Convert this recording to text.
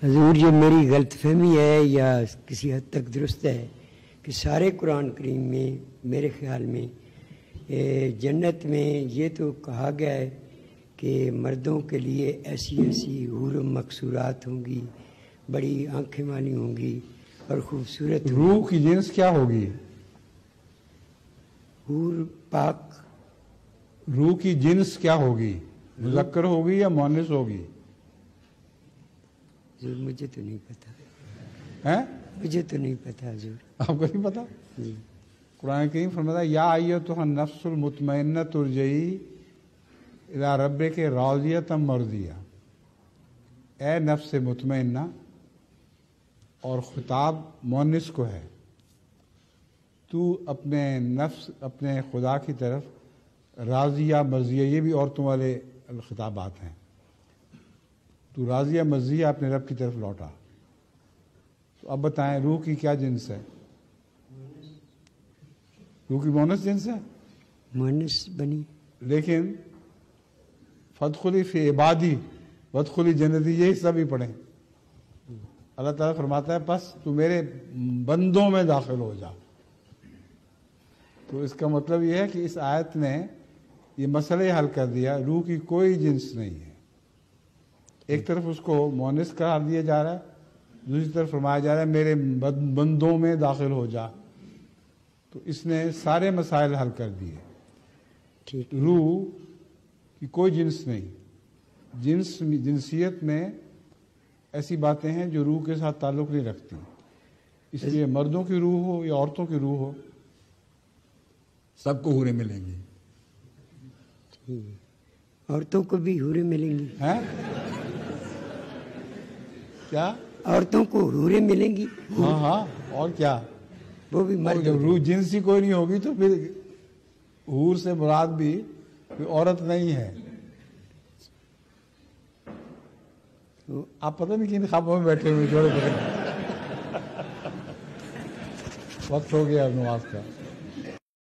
حضور یہ میری غلط فہمی ہے یا کسی حد تک درست ہے کہ سارے قرآن کریم میں میرے خیال میں جنت میں یہ تو کہا گیا ہے کہ مردوں کے لیے ایسی ایسی حور مقصورات ہوں گی، بڑی آنکھیں والی ہوں گی اور خوبصورت ہوں گی۔ روح کی جنس کیا ہوگی؟ حور پاک۔ روح کی جنس کیا ہوگی؟ مذکر ہوگی یا مؤنث ہوگی؟ حضور مجھے تو نہیں پتا، ہیں؟ مجھے تو نہیں پتا حضور۔ آپ کو نہیں پتا؟ قرآن کریم فرماتا ہے یا ایتھا النفس المطمئنہ ترجعی الی ربک راضیۃ مرضیہ، اے نفس مطمئنہ، اور خطاب مؤنث کو ہے، تو اپنے نفس اپنے خدا کی طرف راضیہ مرضیہ، یہ بھی عورتوں والے خطابات ہیں، تو راضیہ مرضیہ اپنے رب کی طرف لوٹا۔ تو اب بتائیں روح کی کیا جنس ہے؟ روح کی مؤنث جنس ہے، مؤنث بنی۔ لیکن فادخلی فی عبادی وادخلی جنتی، یہ حصہ بھی پڑھیں۔ اللہ تعالیٰ فرماتا ہے بس تو میرے بندوں میں داخل ہو جا۔ تو اس کا مطلب یہ ہے کہ اس آیت نے یہ مسئلہ حل کر دیا، روح کی کوئی جنس نہیں ہے۔ ایک طرف اس کو مؤنث قرار دیا جا رہا ہے، دوسری طرف فرمایا جا رہا ہے میرے بندوں میں داخل ہو جا۔ تو اس نے سارے مسائل حل کر دیے۔ ٹھیک، روح کی کوئی جنس نہیں، جنسیت میں ایسی باتیں ہیں جو روح کے ساتھ تعلق نہیں رکھتی، اس لیے مردوں کی روح ہو یا عورتوں کی روح ہو سب کو حوریں ملیں گی۔ عورتوں کو بھی حوریں ملیں گی؟ ہیں؟ کیا؟ عورتوں کو حوریں ملیں گی؟ ہاں ہاں، اور کیا؟ وہ بھی مرد؟ جب روح جنس ہی کوئی نہیں ہوگی تو پھر حور سے مراد بھی کوئی عورت نہیں ہے۔ آپ پتہ نہیں کن خوابوں میں بیٹھے ہوئے، چھوڑے پڑے، وقت ہو گیا نماز کا۔